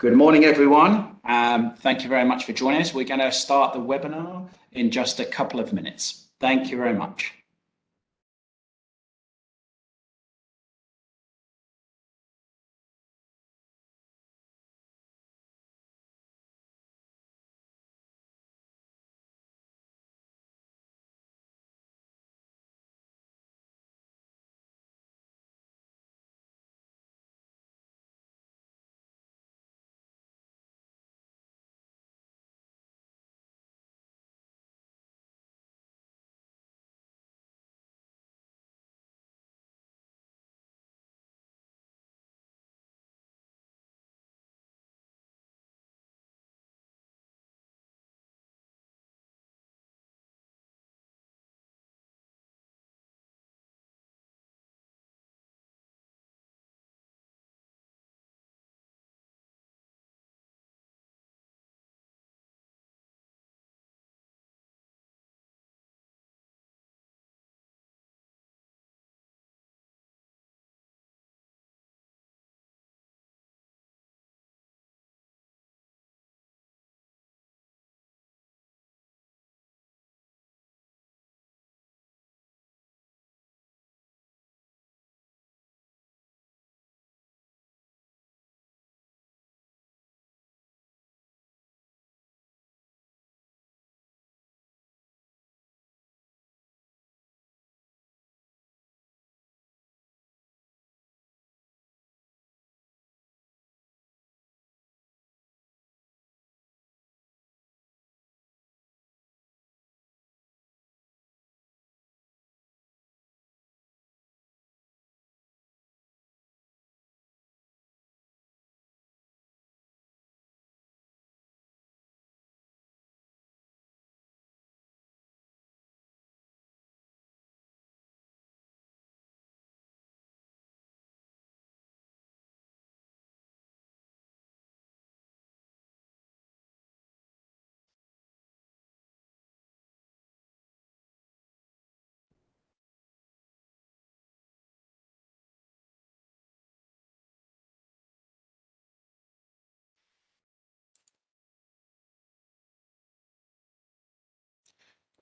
Good morning, everyone. Thank you very much for joining us. We're going to start the webinar in just a couple of minutes. Thank you very much.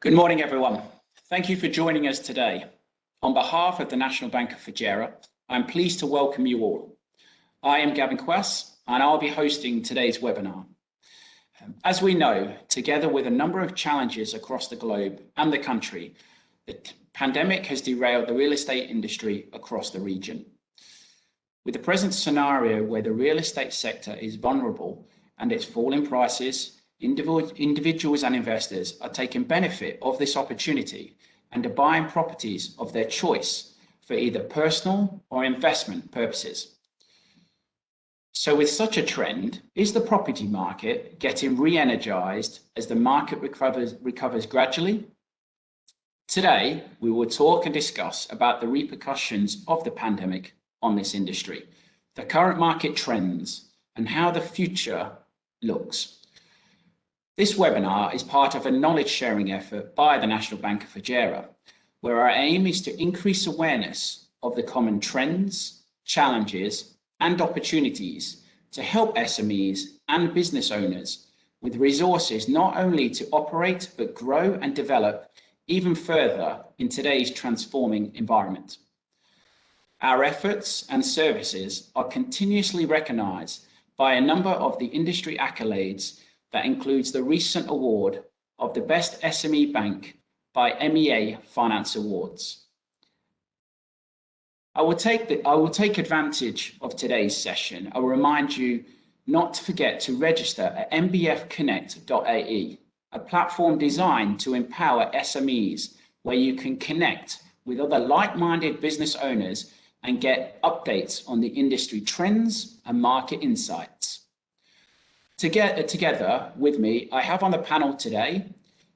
Good morning, everyone. Thank you for joining us today. On behalf of the National Bank of Fujairah, I'm pleased to welcome you all. I am Gavin Quass, and I'll be hosting today's webinar. As we know, together with a number of challenges across the globe and the country, the pandemic has derailed the real estate industry across the region. With the present scenario where the real estate sector is vulnerable and its falling prices, individuals and investors are taking benefit of this opportunity and are buying properties of their choice for either personal or investment purposes. So with such a trend, is the property market getting re-energized as the market recovers gradually? Today, we will talk and discuss about the repercussions of the pandemic on this industry, the current market trends, and how the future looks. This webinar is part of a knowledge sharing effort by the National Bank of Fujairah, where our aim is to increase awareness of the common trends, challenges, and opportunities to help SMEs and business owners with resources not only to operate, but grow and develop even further in today's transforming environment. Our efforts and services are continuously recognized by a number of the industry accolades that includes the recent award of the Best SME Bank by MEA Finance Awards. I will take advantage of today's session. I will remind you not to forget to register at mbfconnect.ae, a platform designed to empower SMEs where you can connect with other like-minded business owners and get updates on the industry trends and market insights. Together with me, I have on the panel today,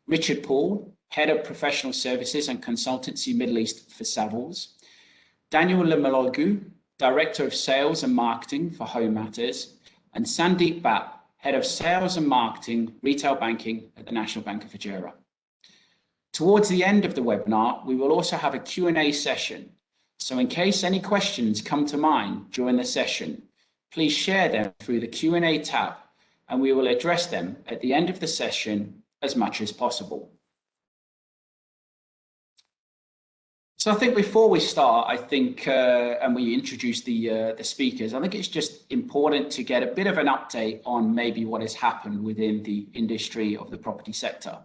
Richard Paul, Head of Professional Services and Consultancy Middle East for Savills, Daniel Lamoligo, Director of Sales and Marketing for Home Matters, and Sandeep Bhatt, Head of Sales and Marketing, Retail Banking at the National Bank of Fujairah. Towards the end of the webinar, we will also have a Q&A session. So in case any questions come to mind during the session, please share them through the Q&A tab, and we will address them at the end of the session as much as possible. So I think before we start, and we introduce the speakers, I think it's just important to get a bit of an update on maybe what has happened within the industry of the property sector.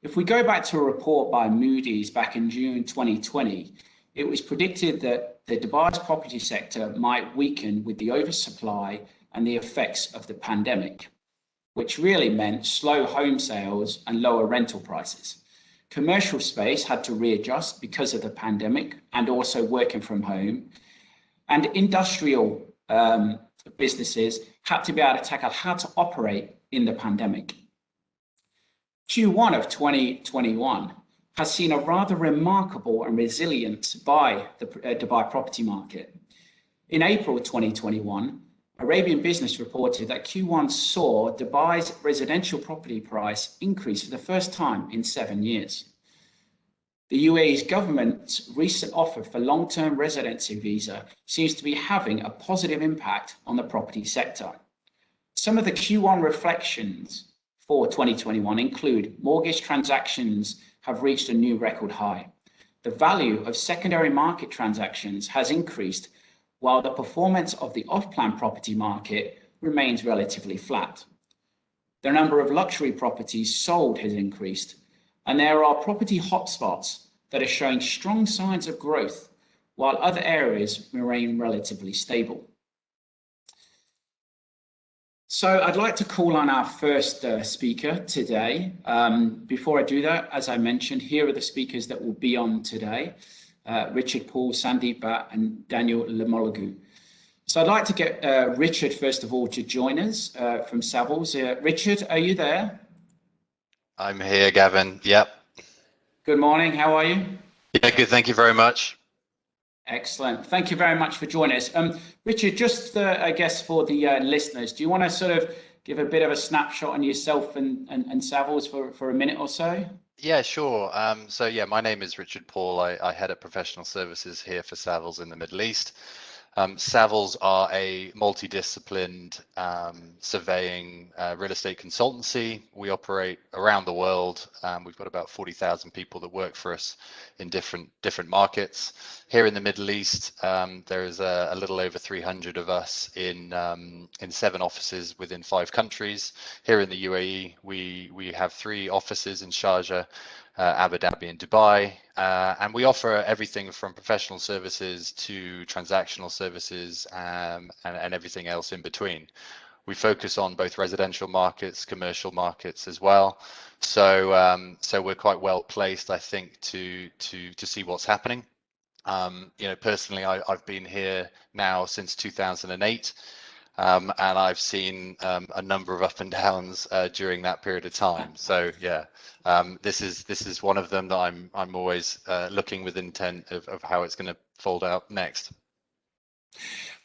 If we go back to a report by Moody's back in June 2020, it was predicted that the Dubai's property sector might weaken with the oversupply and the effects of the pandemic, which really meant slow home sales and lower rental prices. Commercial space had to readjust because of the pandemic and also working from home. And industrial businesses had to be able to tackle how to operate in the pandemic. Q1 of 2021 has seen a rather remarkable and resilience by the Dubai property market. In April 2021, Arabian Business reported that Q1 saw Dubai's residential property price increase for the first time in 7 years. The UAE's government's recent offer for long-term residency visa seems to be having a positive impact on the property sector. Some of the Q1 reflections for 2021 include mortgage transactions have reached a new record high. The value of secondary market transactions has increased, while the performance of the off-plan property market remains relatively flat. The number of luxury properties sold has increased, and there are property hotspots that are showing strong signs of growth, while other areas remain relatively stable. So I'd like to call on our first speaker today. Before I do that, as I mentioned, here are the speakers that will be on today: Richard Paul, Sandeep Bhatt, and Daniel Lamoligo. So I'd like to get Richard, first of all, to join us from Savills. Richard, are you there? I'm here, Gavin. Yep. Good morning. How are you? Yeah, good. Thank you very much. Excellent. Thank you very much for joining us. Richard, just I guess for the listeners, do you want to sort of give a bit of a snapshot on yourself and Savills for a minute or so? Yeah, sure. So yeah, my name is Richard Paul. I head up professional services here for Savills in the Middle East. Savills are a multidisciplined surveying real estate consultancy. We operate around the world. We've got about 40,000 people that work for us in different markets. Here in the Middle East, there is a little over 300 of us in 7 offices within 5 countries. Here in the UAE, we have 3 offices in Sharjah, Abu Dhabi and Dubai, and we offer everything from professional services to transactional services and everything else in between. We focus on both residential markets, commercial markets as well. So we're quite well placed, I think, to see what's happening. Personally, I've been here now since 2008. And I've seen a number of up and downs during that period of time. So yeah, this is one of them that I'm always looking with intent of how it's going to fold out next.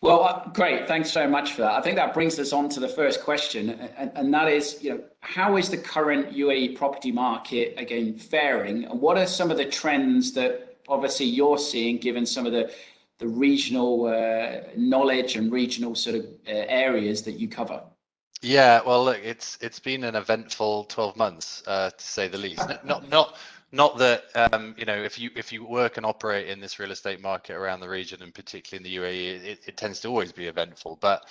Well, great. Thanks so much for that. I think that brings us on to the first question, and that is, how is the current UAE property market again faring, and what are some of the trends that obviously you're seeing, given some of the regional knowledge and regional sort of areas that you cover? Yeah, well, look, it's been an eventful 12 months, to say the least. Not that if you work and operate in this real estate market around the region, and particularly in the UAE, it tends to always be eventful. But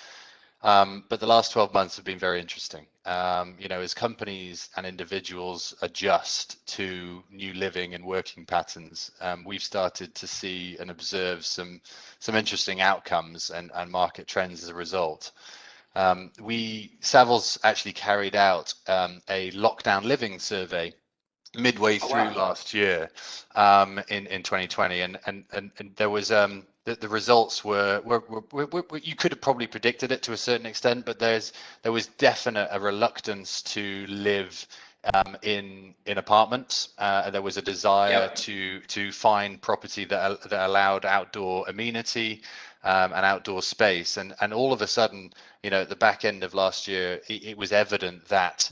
the last 12 months have been very interesting. As companies and individuals adjust to new living and working patterns, we've started to see and observe some interesting outcomes and market trends as a result. Savills actually carried out a lockdown living survey midway through last year in 2020, and there was the results were you could have probably predicted it to a certain extent, but there was definite a reluctance to live in apartments. There was a desire to find property that allowed outdoor amenity and outdoor space, and all of a sudden, at the back end of last year, it was evident that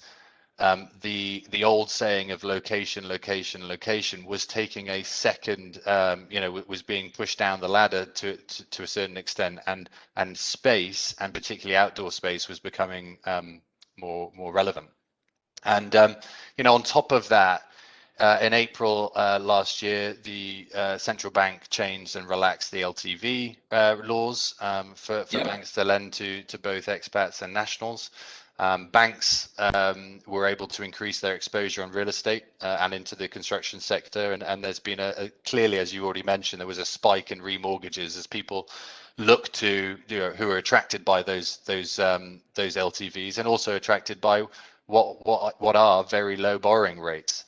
the old saying of location, location, location was taking a second, was being pushed down the ladder to a certain extent, and space, and particularly outdoor space, was becoming more relevant. And on top of that, in April last year, the central bank changed and relaxed the LTV laws for banks to lend to both expats and nationals. Banks were able to increase their exposure on real estate and into the construction sector, and there's been clearly, as you already mentioned, there was a spike in remortgages as people look to, who are attracted by those LTVs, and also attracted by what are very low borrowing rates.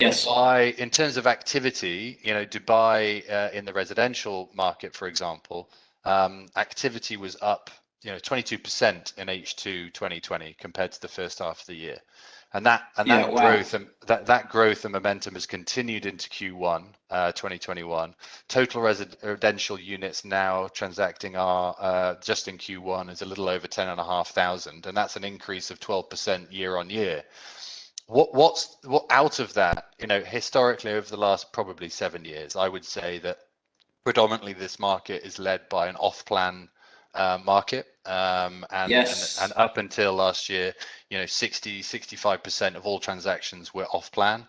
Yes. Dubai, in terms of activity, Dubai in the residential market, for example, activity was up 22% in H2 2020 compared to the first half of the year, and that growth and that growth and momentum has continued into Q1 2021. Total residential units now transacting are just in Q1 is a little over 10,500, and that's an increase of 12% year on year. What out of that, historically over the last probably 7 years, I would say that predominantly this market is led by an off-plan market, and up until last year, 65% of all transactions were off-plan.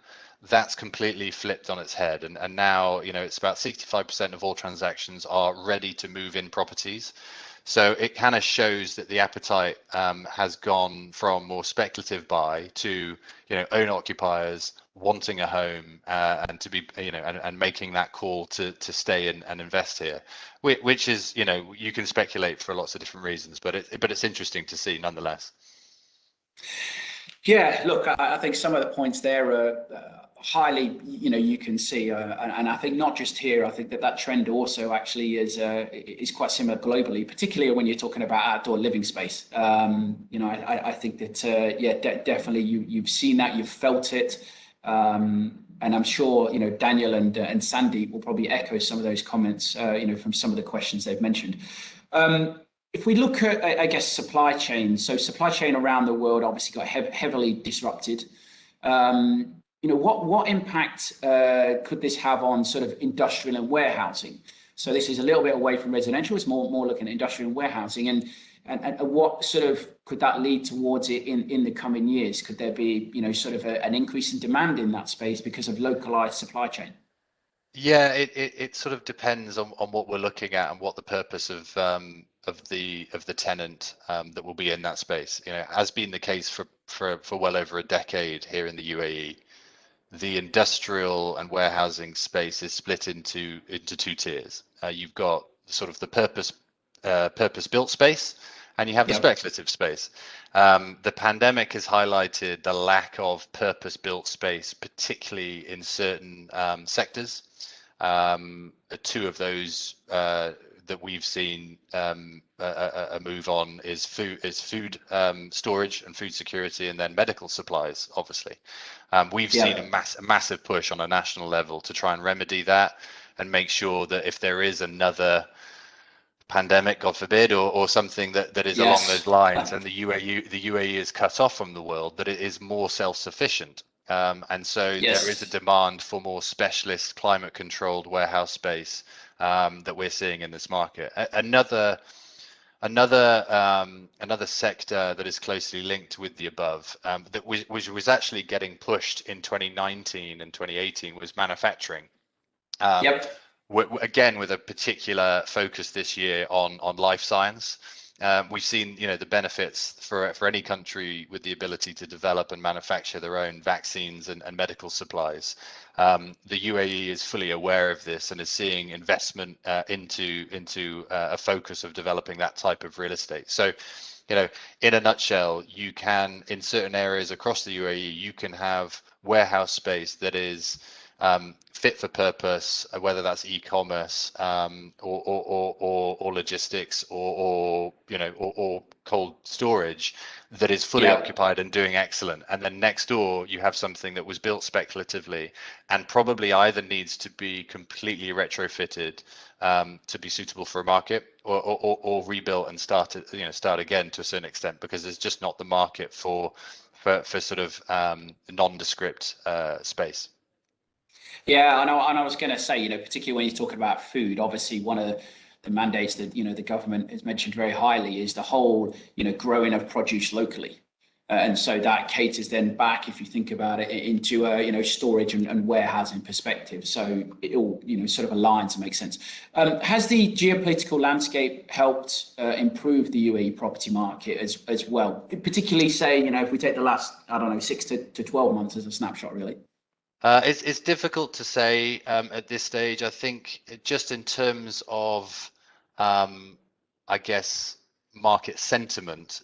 That's completely flipped on its head, and now it's about 65% of all transactions are ready to move in properties. So it kind of shows that the appetite has gone from more speculative buy to own occupiers wanting a home and to be and making that call to stay in and invest here, which is you can speculate for lots of different reasons, but it's interesting to see nonetheless. Yeah, look, I think some of the points there are highly, you can see, and I think not just here. I think that trend also actually is quite similar globally, particularly when you're talking about outdoor living space. I think that definitely you've seen that, you've felt it, and I'm sure Daniel and Sandeep will probably echo some of those comments, from some of the questions they've mentioned. If we look at, I guess, supply chain, so supply chain around the world obviously got heavily disrupted. What impact could this have on sort of industrial and warehousing? So this is a little bit away from residential. It's more looking at industrial and warehousing, and what sort of could that lead towards it in the coming years? Could there be sort of an increase in demand in that space because of localized supply chain? Yeah, it sort of depends on what we're looking at and what the purpose of the tenant that will be in that space. Has been the case for well over a decade here in the UAE. The industrial and warehousing space is split into two tiers. You've got sort of the purpose-built space, and you have the speculative space. The pandemic has highlighted the lack of purpose-built space, particularly in certain sectors. Two of those that we've seen a move on is food storage and food security, and then medical supplies, obviously. We've seen a massive push on a national level to try and remedy that and make sure that if there is another pandemic, God forbid, or something that is along those lines, and the UAE is cut off from the world, that it is more self-sufficient. And so there is a demand for more specialist climate controlled warehouse space that we're seeing in this market. Another sector that is closely linked with the above, that was actually getting pushed in 2019 and 2018, was manufacturing. Again, with a particular focus this year on life science. We've seen the benefits for any country with the ability to develop and manufacture their own vaccines and medical supplies. The UAE is fully aware of this and is seeing investment into a focus of developing that type of real estate. So in a nutshell, you can, in certain areas across the UAE, you can have warehouse space that is fit for purpose, whether that's e-commerce or logistics or cold storage, that is fully occupied and doing excellent. And then next door, you have something that was built speculatively and probably either needs to be completely retrofitted to be suitable for a market, or rebuilt and start again to a certain extent, because there's just not the market for for sort of nondescript space. Yeah, I know. And I was going to say, particularly when you're talking about food, obviously one of the mandates that the government has mentioned very highly is the whole growing of produce locally, and so that caters then back, if you think about it, into storage and warehousing perspective. So it all sort of aligns and makes sense. Has the geopolitical landscape helped improve the UAE property market as well? Particularly, say if we take the last 6 to 12 months as a snapshot, really. It's difficult to say at this stage. I think just in terms of, I guess, market sentiment,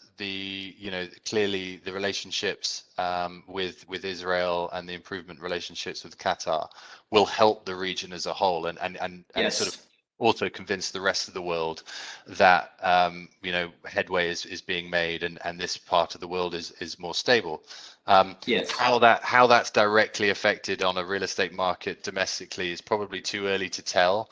clearly the relationships with Israel and the improvement relationships with Qatar will help the region as a whole, and Yes. sort of also convince the rest of the world that headway is being made, and this part of the world is more stable. Yes. How that's directly affected on a real estate market domestically is probably too early to tell.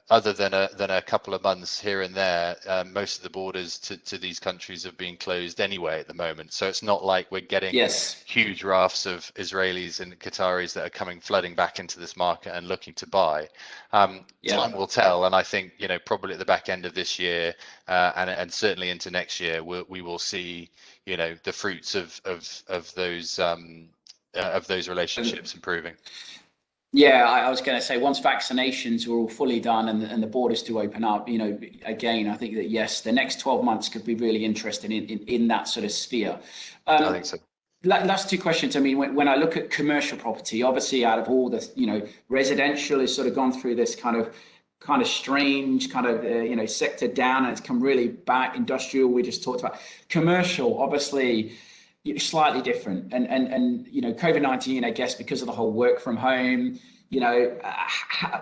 Other than a couple of months here and there, most of the borders to these countries have been closed anyway at the moment. So it's not like we're getting huge rafts of Israelis and Qataris that are coming flooding back into this market and looking to buy. Time will tell, and I think probably at the back end of this year and certainly into next year, we will see the fruits of those relationships improving. Yeah, I was going to say, once vaccinations are all fully done and the borders do open up, again, I think that yes, the next 12 months could be really interesting in that sort of sphere. I think so. Last two questions. I mean, when I look at commercial property, obviously out of all the, residential has sort of gone through this kind of strange sector down, and it's come really back. Industrial, we just talked about. Commercial, obviously, slightly different, and COVID-19, I guess, because of the whole work from home,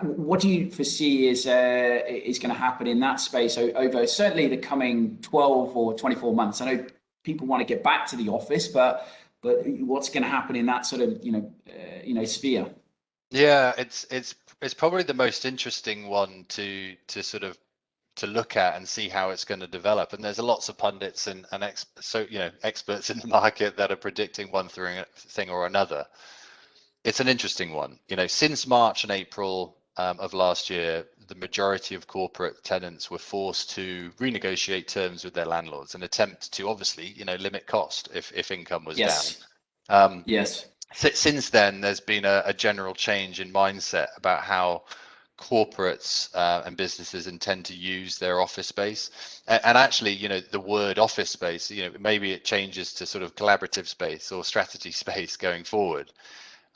what do you foresee is going to happen in that space over certainly the coming 12 or 24 months? I know people want to get back to the office, but what's going to happen in that sort of sphere? Yeah, it's probably the most interesting one to look at and see how it's going to develop. And there's lots of pundits and experts in the market that are predicting one thing or another. It's an interesting one. Since March and April of last year, the majority of corporate tenants were forced to renegotiate terms with their landlords and attempt to obviously limit cost if income was down. Yes. Since then, there's been a general change in mindset about how corporates and businesses intend to use their office space, and actually the word office space, maybe it changes to sort of collaborative space or strategy space going forward.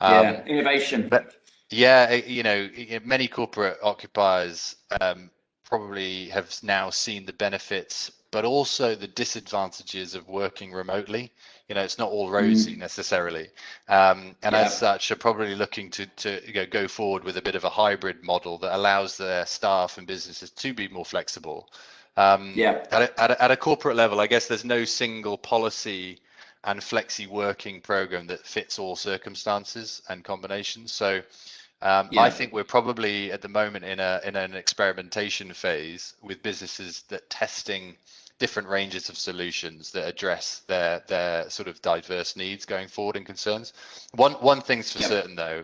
Innovation. But many corporate occupiers probably have now seen the benefits but also the disadvantages of working remotely. It's not all rosy necessarily, as such are probably looking to go forward with a bit of a hybrid model that allows their staff and businesses to be more flexible. At a corporate level, I guess there's no single policy and flexi working program that fits all circumstances and combinations. So I think we're probably at the moment in an experimentation phase with businesses that testing different ranges of solutions that address their sort of diverse needs going forward and concerns. One thing's for certain though,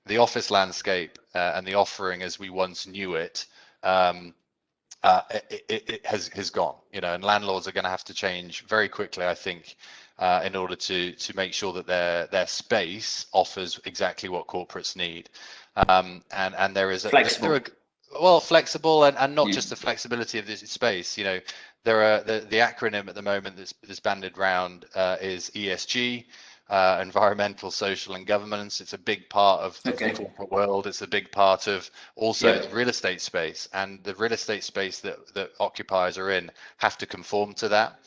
the office landscape and the offering as we once knew it, it has gone, and landlords are going to have to change very quickly, I think, in order to make sure that their space offers exactly what corporates need, and there is flexible. Flexible and not just the flexibility of this space. There are the acronym at the moment that's banded around is ESG. Environmental, social, and governance. It's a big part of the corporate world. It's a big part of also the real estate space, and the real estate space that occupiers are in have to conform to that.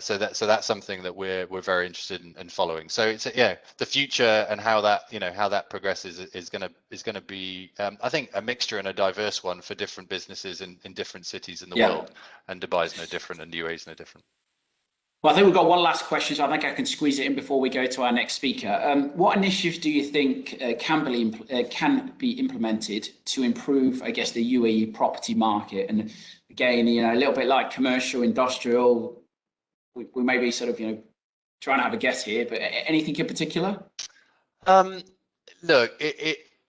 So that's something that we're very interested in following. So it's the future and how that progresses is going to be I think a mixture and a diverse one for different businesses in different cities in the world. And Dubai is no different, and UAE is no different. Well, I think we've got one last question, so I think I can squeeze it in before we go to our next speaker. What initiatives do you think can be implemented to improve, I guess, the UAE property market? And again, a little bit like commercial, industrial, we may be sort of, trying to have a guess here, but anything in particular? Look,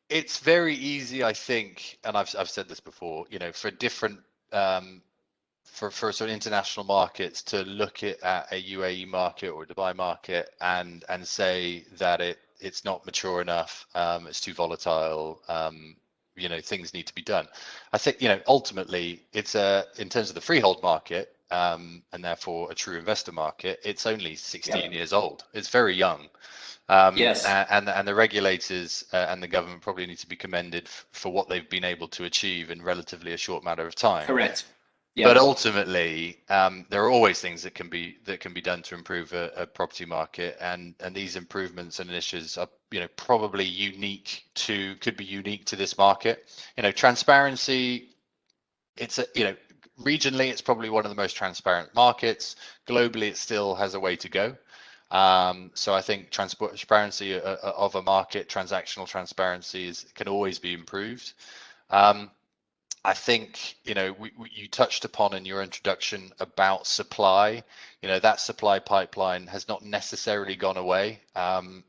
it's very easy, I think, and I've said this before, for different for sort of international markets to look at a UAE market or a Dubai market and say that it's not mature enough, it's too volatile, things need to be done. I think, ultimately it's in terms of the freehold market, and therefore a true investor market, it's only 16 years old. It's very young. Yes. And the regulators and the government probably need to be commended for what they've been able to achieve in relatively a short matter of time. Correct. Yeah. But ultimately, there are always things that can be done to improve a property market, and these improvements and initiatives are probably could be unique to this market. Transparency. It's regionally, it's probably one of the most transparent markets. Globally, it still has a way to go. So I think transparency of a market, transactional transparency can always be improved. I think, you touched upon in your introduction about supply. That supply pipeline has not necessarily gone away.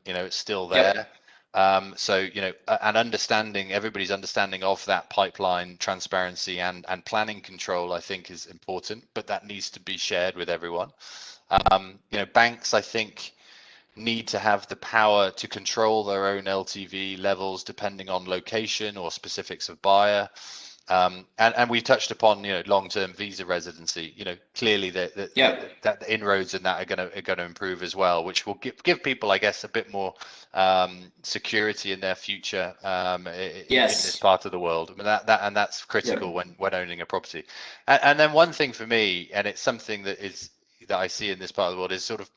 It's still there. Yep. So, everybody's understanding of that pipeline transparency and planning control, I think, is important, but that needs to be shared with everyone. Banks, I think, need to have the power to control their own LTV levels depending on location or specifics of buyer. And we touched upon long-term visa residency. Clearly that the inroads in that are going to improve as well, which will give people, I guess, a bit more security in their future in this part of the world. I mean, that's critical when owning a property. And then one thing for me, and it's something that I see in this part of the world, is sort of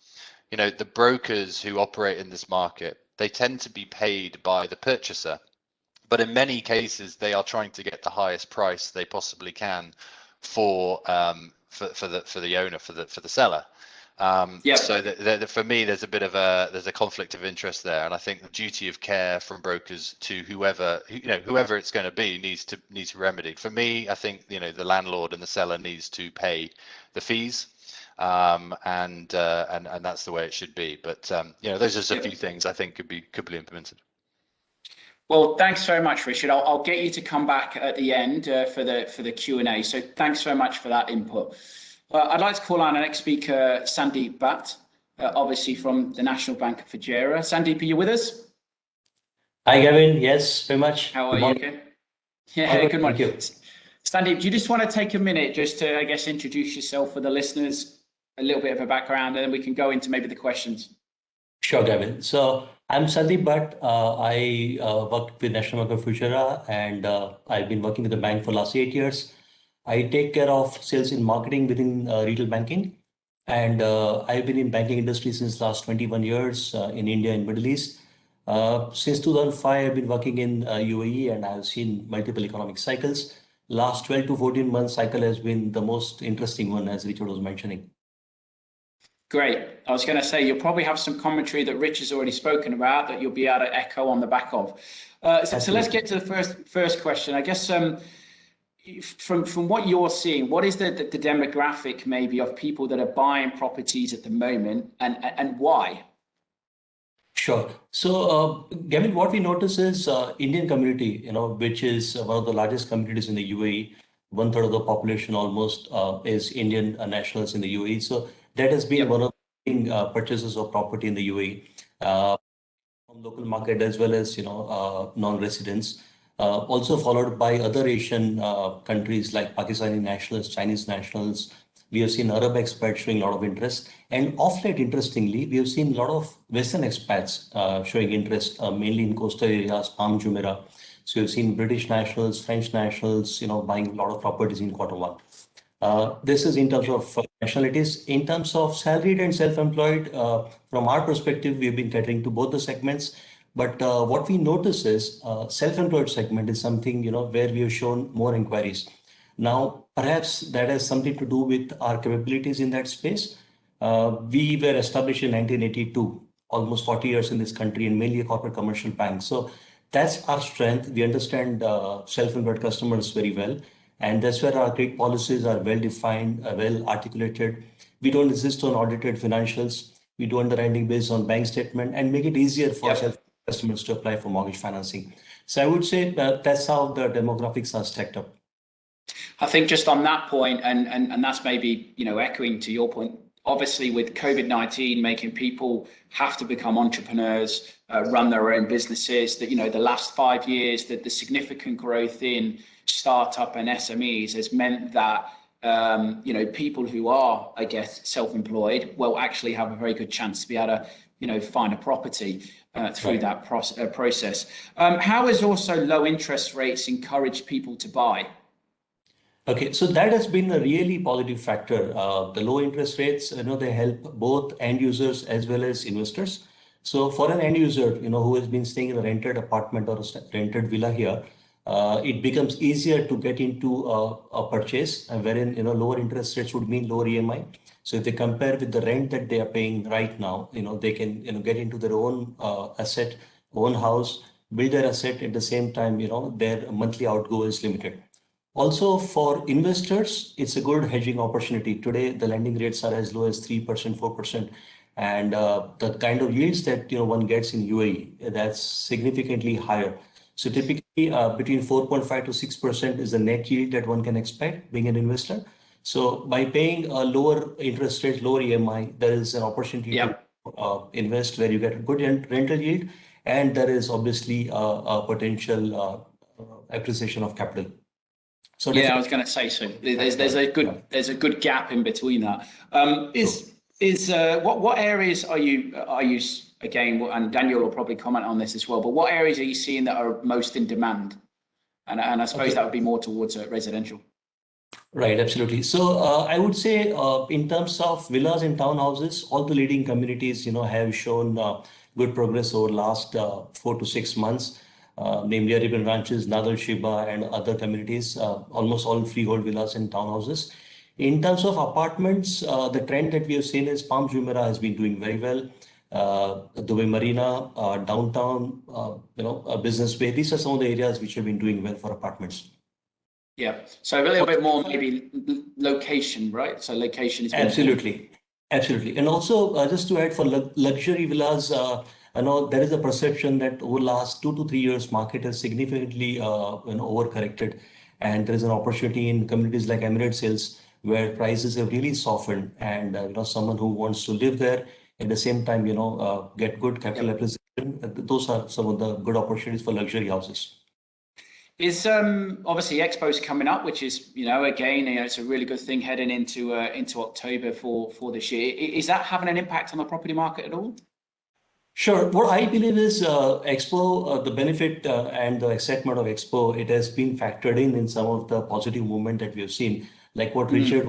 the brokers who operate in this market. They tend to be paid by the purchaser. But in many cases, they are trying to get the highest price they possibly can for the owner, for the seller. So for me, there's a bit of a conflict of interest there, and I think the duty of care from brokers to whoever it's going to be needs to remedy. For me, I think the landlord and the seller needs to pay the fees, and that's the way it should be. But those are just a few things I think could be implemented. Well, thanks very much, Richard. I'll get you to come back at the end for the Q&A. So thanks very much for that input. I'd like to call on our next speaker, Sandeep Bhatt, obviously from the National Bank of Fujairah. Sandeep, are you with us? Hi, Gavin. Yes, very much. How are you? Okay. Yeah, good morning. Thank you. Sandeep, do you just want to take a minute just to, I guess, introduce yourself for the listeners, a little bit of a background, and then we can go into maybe the questions. Sure, Gavin. So I'm Sandeep Bhatt. I work with National Bank of Fujairah, and I've been working with the bank for the last 8 years. I take care of sales and marketing within retail banking, and I've been in banking industry since last 21 years in India and Middle East. Since 2005, I've been working in UAE, and I've seen multiple economic cycles. Last 12 to 14 months cycle has been the most interesting one, as Richard was mentioning. Great. I was going to say, you'll probably have some commentary that Rich has already spoken about that you'll be able to echo on the back of. So let's get to the first question. I guess from what you're seeing, what is the demographic maybe of people that are buying properties at the moment, and why? Sure. So, Gavin, what we notice is Indian community, which is one of the largest communities in the UAE. 1/3 of the population almost is Indian nationals in the UAE. So that has been one of the purchases of property in the UAE from local market as well as non-residents. Also followed by other Asian countries like Pakistani nationals, Chinese nationals. We have seen Arab expats showing a lot of interest. And of late, interestingly, we have seen a lot of Western expats showing interest, mainly in coastal areas, Palm Jumeirah. So you've seen British nationals, French nationals, buying a lot of properties in Q1. This is in terms of nationalities. In terms of salaried and self-employed, from our perspective, we've been catering to both the segments. But what we notice is self-employed segment is something where we have shown more inquiries. Now, perhaps that has something to do with our capabilities in that space. We were established in 1982, almost 40 years in this country, and mainly a corporate commercial bank. So that's our strength. We understand self-employed customers very well. And that's where our credit policies are well defined, well articulated. We don't insist on audited financials. We do underwriting based on bank statement and make it easier for customers to apply for mortgage financing. So I would say that's how the demographics are stacked up. I think just on that point, and that's maybe, echoing to your point, obviously with COVID-19 making people have to become entrepreneurs, run their own businesses, that, the last 5 years, that the significant growth in startup and SMEs has meant that, people who are, I guess, self-employed will actually have a very good chance to be able to, find a property through that process. How has also low interest rates encouraged people to buy? Okay, so that has been a really positive factor. The low interest rates, they help both end users as well as investors. So for an end user, who has been staying in a rented apartment or a rented villa here, it becomes easier to get into a purchase wherein, lower interest rates would mean lower EMI. So if they compare with the rent that they are paying right now, they can, get into their own asset, own house, build their asset at the same time, their monthly outgo is limited. Also, for investors, it's a good hedging opportunity. Today, the lending rates are as low as 3%, 4%. And the kind of yields that one gets in UAE, that's significantly higher. So typically, between 4.5 to 6% is the net yield that one can expect being an investor. So by paying a lower interest rate, lower EMI, there is an opportunity to invest where you get a good rental yield, and there is obviously a potential appreciation of capital. So I was going to say, so there's a good gap in between that. What areas are you again, and Daniel will probably comment on this as well, but what areas are you seeing that are most in demand? And I suppose that would be more towards residential. Right, absolutely. So I would say in terms of villas and townhouses, all the leading communities, have shown good progress over the last 4 to 6 months. Namely Arabian Ranches, Nadal Shiba, and other communities, almost all freehold villas and townhouses. In terms of apartments, the trend that we have seen is Palm Jumeirah has been doing very well. Dubai Marina, downtown, Business Bay. These are some of the areas which have been doing well for apartments. Yeah, so a little bit more maybe location, right? So location is absolutely, and also just to add for luxury villas. I know there is a perception that over the last 2 to 3 years, market has significantly overcorrected, and there is an opportunity in communities like Emirates Hills where prices have really softened, and someone who wants to live there at the same time, get good capital appreciation. Those are some of the good opportunities for luxury houses. Is obviously Expo's coming up, which is again it's a really good thing heading into October for this year. Is that having an impact on the property market at all? Sure. What I believe is Expo, the benefit and the excitement of Expo, it has been factored in some of the positive movement that we have seen. Like what Richard,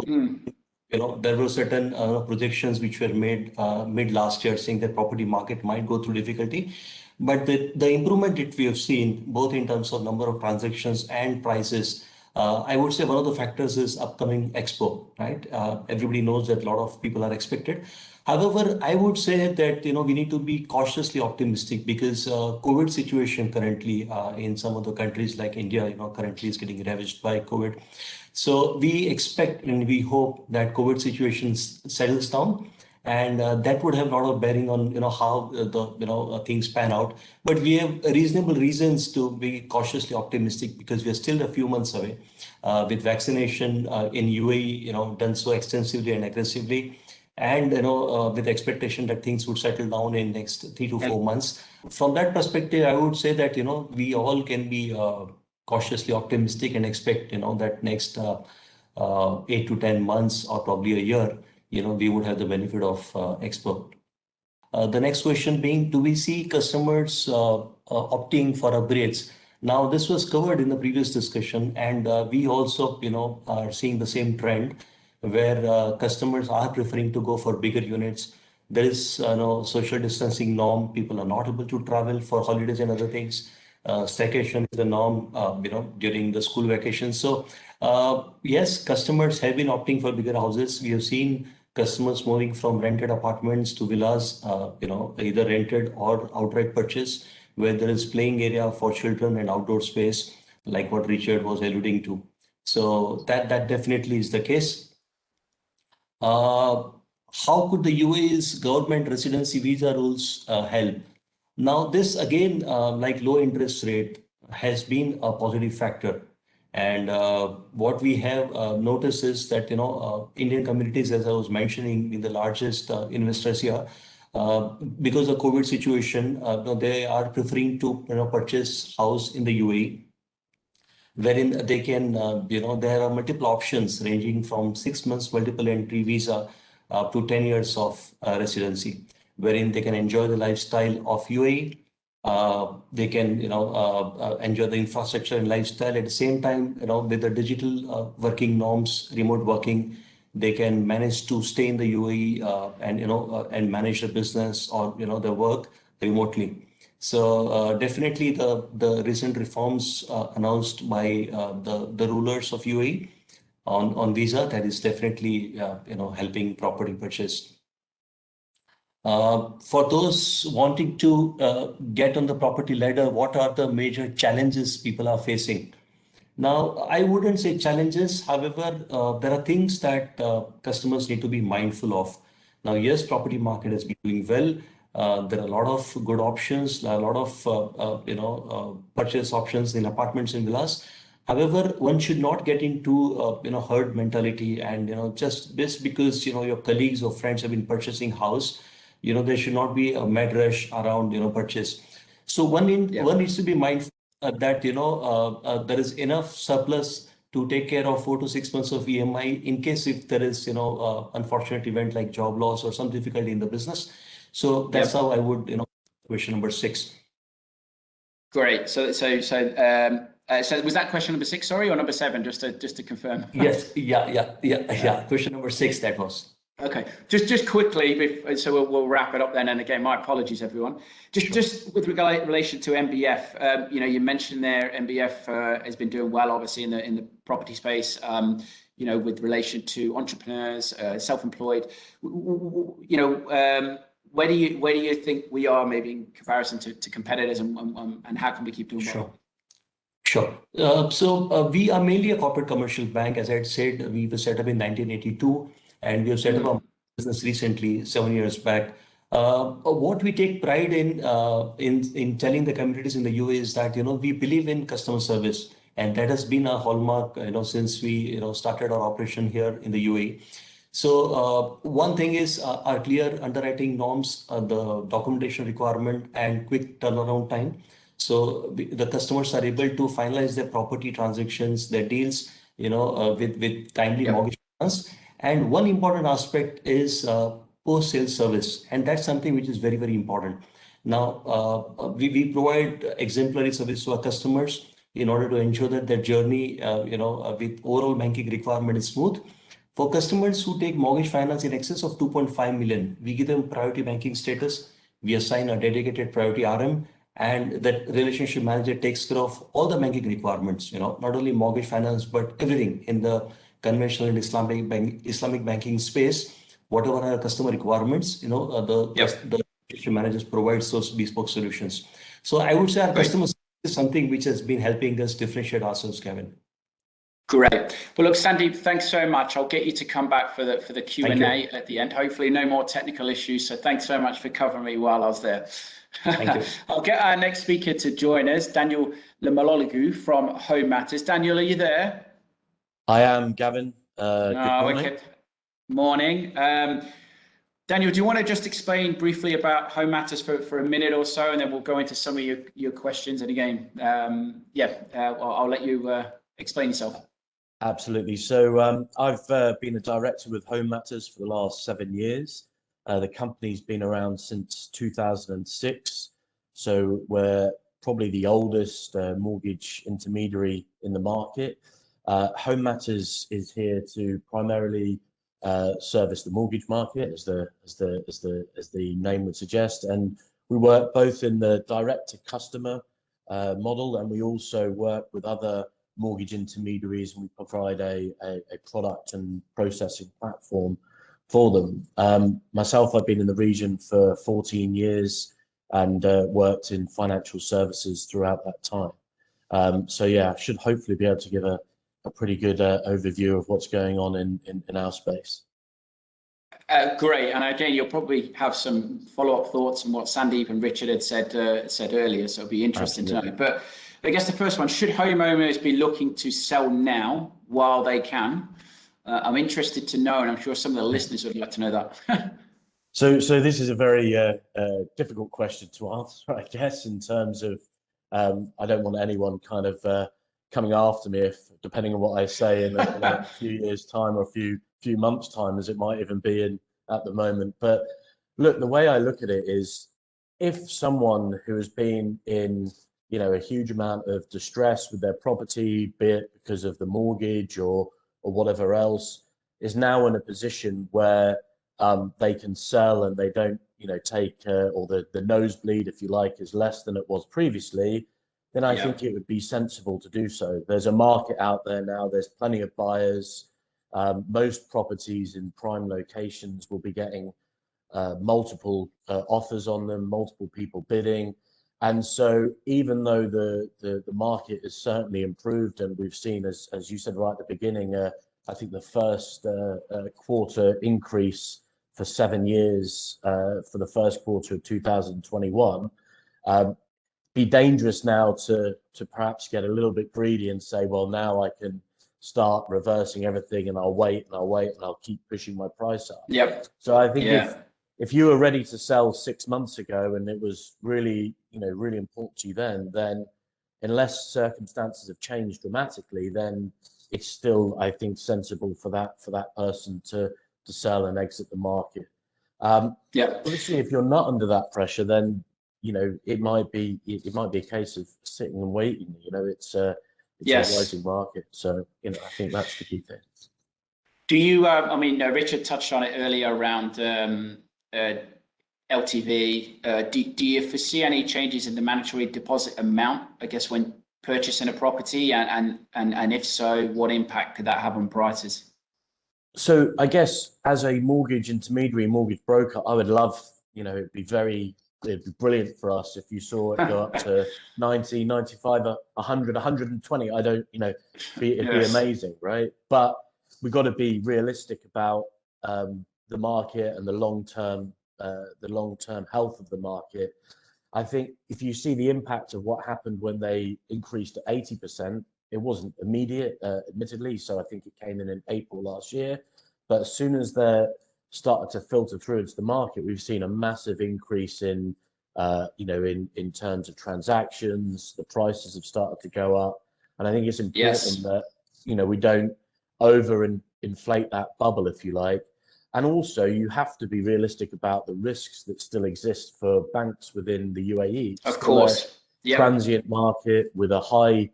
there were certain projections which were made mid last year saying that property market might go through difficulty. But the improvement that we have seen, both in terms of number of transactions and prices, I would say one of the factors is upcoming Expo, right? Everybody knows that a lot of people are expected. However, I would say that we need to be cautiously optimistic because COVID situation currently in some of the countries like India, currently is getting ravaged by COVID. So we expect and we hope that COVID situation settles down, and that would have a lot of bearing on how the things pan out. But we have reasonable reasons to be cautiously optimistic because we are still a few months away with vaccination in UAE done so extensively and aggressively, and with the expectation that things would settle down in next 3 to 4 months. From that perspective, I would say that we all can be cautiously optimistic and expect that next 8 to 10 months or probably a year, we would have the benefit of Expo. The next question being, do we see customers opting for upgrades? Now, this was covered in the previous discussion, and we also, are seeing the same trend where customers are preferring to go for bigger units. There is social distancing norm. People are not able to travel for holidays and other things. Staycation is the norm, during the school vacation. So, yes, customers have been opting for bigger houses. We have seen customers moving from rented apartments to villas, either rented or outright purchase, where there is playing area for children and outdoor space, like what Richard was alluding to. So that definitely is the case. How could the UAE's government residency visa rules help? Now, this again, like low interest rate, has been a positive factor. And what we have noticed is that, Indian communities, as I was mentioning, being the largest investors here, because of COVID situation, they are preferring to, purchase house in the UAE, wherein they can, there are multiple options ranging from 6 months multiple entry visa up to 10 years of residency, wherein they can enjoy the lifestyle of UAE. They can, enjoy the infrastructure and lifestyle at the same time, with the digital working norms, remote working, they can manage to stay in the UAE and manage the business or, the work remotely. So definitely the recent reforms announced by the rulers of UAE on visa, that is definitely helping property purchase. For those wanting to get on the property ladder, what are the major challenges people are facing? Now, I wouldn't say challenges. However, there are things that customers need to be mindful of. Now, yes, property market has been doing well. There are a lot of good options, a lot of purchase options in apartments and villas. However, one should not get into herd mentality and just because your colleagues or friends have been purchasing house, there should not be a mad rush around purchase. So one needs to be mindful that there is enough surplus to take care of 4 to 6 months of EMI in case if there is unfortunate event like job loss or some difficulty in the business. So that's how I would question number 6. Great. So was that question number 6, sorry, or number 7, just to confirm? Yes. Yeah. Question number 6, that was. Okay, just quickly, so we'll wrap it up then. And again, my apologies, everyone. Just with relation to MBF, you mentioned there MBF has been doing well, obviously in the property space. With relation to entrepreneurs, self-employed. Where do you think we are, maybe in comparison to competitors, and how can we keep doing well? Sure. So we are mainly a corporate commercial bank. As I had said, we were set up in 1982. And we have set up a business recently, 7 years back. What we take pride in telling the communities in the UAE is that we believe in customer service, and that has been a hallmark since we started our operation here in the UAE. So one thing is our clear underwriting norms, the documentation requirement, and quick turnaround time. So the customers are able to finalize their property transactions, their deals, with timely mortgage finance. And one important aspect is post-sale service, and that's something which is very, very important. Now, we provide exemplary service to our customers in order to ensure that their journey, with overall banking requirement is smooth. For customers who take mortgage finance in excess of 2.5 million, we give them priority banking status. We assign a dedicated priority RM, and that relationship manager takes care of all the banking requirements, not only mortgage finance, but everything in the conventional and Islamic banking space. Whatever are customer requirements, the relationship managers provides those bespoke solutions. So I would say our customer service is something which has been helping us differentiate ourselves, Kevin. Great. Well, look, Sandeep, thanks so much. I'll get you to come back for the Q&A at the end. Hopefully no more technical issues. So thanks so much for covering me while I was there. Thank you. I'll get our next speaker to join us, Daniel Lamoligo from Home Matters. Daniel, are you there? I am, Gavin. Good morning. Okay. Morning. Daniel, do you want to just explain briefly about Home Matters for a minute or so, and then we'll go into some of your questions. And again, I'll let you explain yourself. Absolutely. So I've been a director with Home Matters for the last 7 years. The company's been around since 2006. So we're probably the oldest mortgage intermediary in the market. Home Matters is here to primarily service the mortgage market, as the name would suggest, and we work both in the direct to customer model, and we also work with other mortgage intermediaries, and we provide a product and processing platform for them. Myself, I've been in the region for 14 years and worked in financial services throughout that time. So yeah, I should hopefully be able to give a a pretty good overview of what's going on in our space. Great, and again, you'll probably have some follow-up thoughts on what Sandeep and Richard had said earlier, so it'll be interesting to know. But I guess the first one, should homeowners be looking to sell now while they can? I'm interested to know, and I'm sure some of the listeners would like to know that. So this is a very difficult question to answer, I guess, in terms of I don't want anyone kind of coming after me if, depending on what I say in a few years' time or a few months' time, as it might even be at the moment. But look, the way I look at it is, if someone who has been in, a huge amount of distress with their property, be it because of the mortgage or whatever else, is now in a position where they can sell and they don't, take or the nosebleed, if you like, is less than it was previously, then I think it would be sensible to do so. There's a market out there now. There's plenty of buyers. Most properties in prime locations will be getting multiple offers on them, multiple people bidding. And so even though the market has certainly improved, and we've seen, as you said right at the beginning, I think the first quarter increase for 7 years for the first quarter of 2021, be dangerous now to perhaps get a little bit greedy and say, well, now I can start reversing everything and I'll wait and I'll keep pushing my price up. Yep. So I think if you were ready to sell 6 months ago and it was really, really important to you then unless circumstances have changed dramatically, then it's still, I think, sensible for that person to sell and exit the market. Obviously, if you're not under that pressure, then it might be a case of sitting and waiting. It's a rising market, so I think that's the key thing. Do you? I mean, Richard touched on it earlier around LTV. Do you foresee any changes in the mandatory deposit amount, I guess, when purchasing a property, and if so, what impact could that have on prices? So I guess as a mortgage intermediary, mortgage broker, I would love, it'd be brilliant for us if you saw it go up to 90, 95, 100, 120. I don't, it'd be amazing, right? But we've got to be realistic about the market and the long-term health of the market. I think if you see the impact of what happened when they increased to 80%, it wasn't immediate, admittedly. So I think it came in April last year. But as soon as they started to filter through into the market, we've seen a massive increase in terms of transactions. The prices have started to go up. And I think it's important that, we don't inflate that bubble, if you like. And also, you have to be realistic about the risks that still exist for banks within the UAE. Of course. Transient market with a high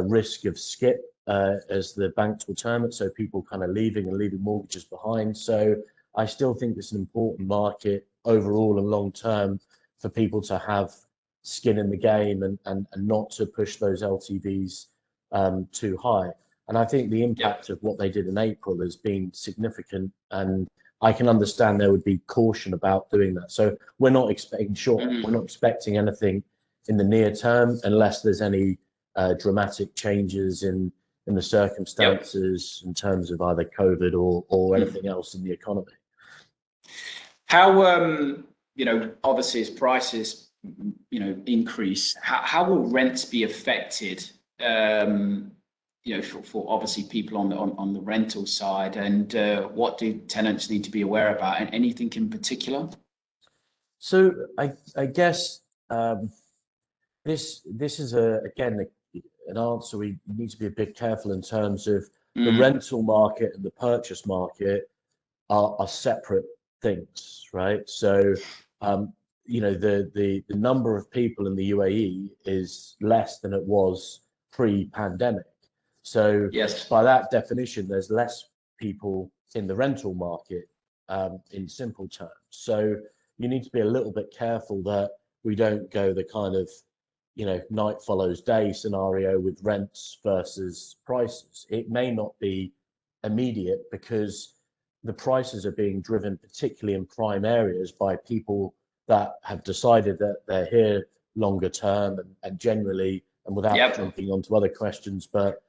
risk of skip, as the banks will term it. So people kind of leaving mortgages behind. So I still think it's an important market overall and long term for people to have skin in the game and not to push those LTVs too high. And I think the impact of what they did in April has been significant, and I can understand there would be caution about doing that. So we're not expecting anything in the near term unless there's any dramatic changes in the circumstances in terms of either COVID or anything else in the economy. How obviously as prices increase, how will rents be affected? For obviously people on the rental side, and what do tenants need to be aware about, and anything in particular? So I guess this is again an answer we need to be a bit careful in terms of the rental market and the purchase market are separate things, right? So the number of people in the UAE is less than it was pre-pandemic. So by that definition, there's less people in the rental market in simple terms. So you need to be a little bit careful that we don't go the kind of, night follows day scenario with rents versus prices. It may not be immediate because the prices are being driven, particularly in prime areas, by people that have decided that they're here longer term and generally, and without jumping onto other questions, but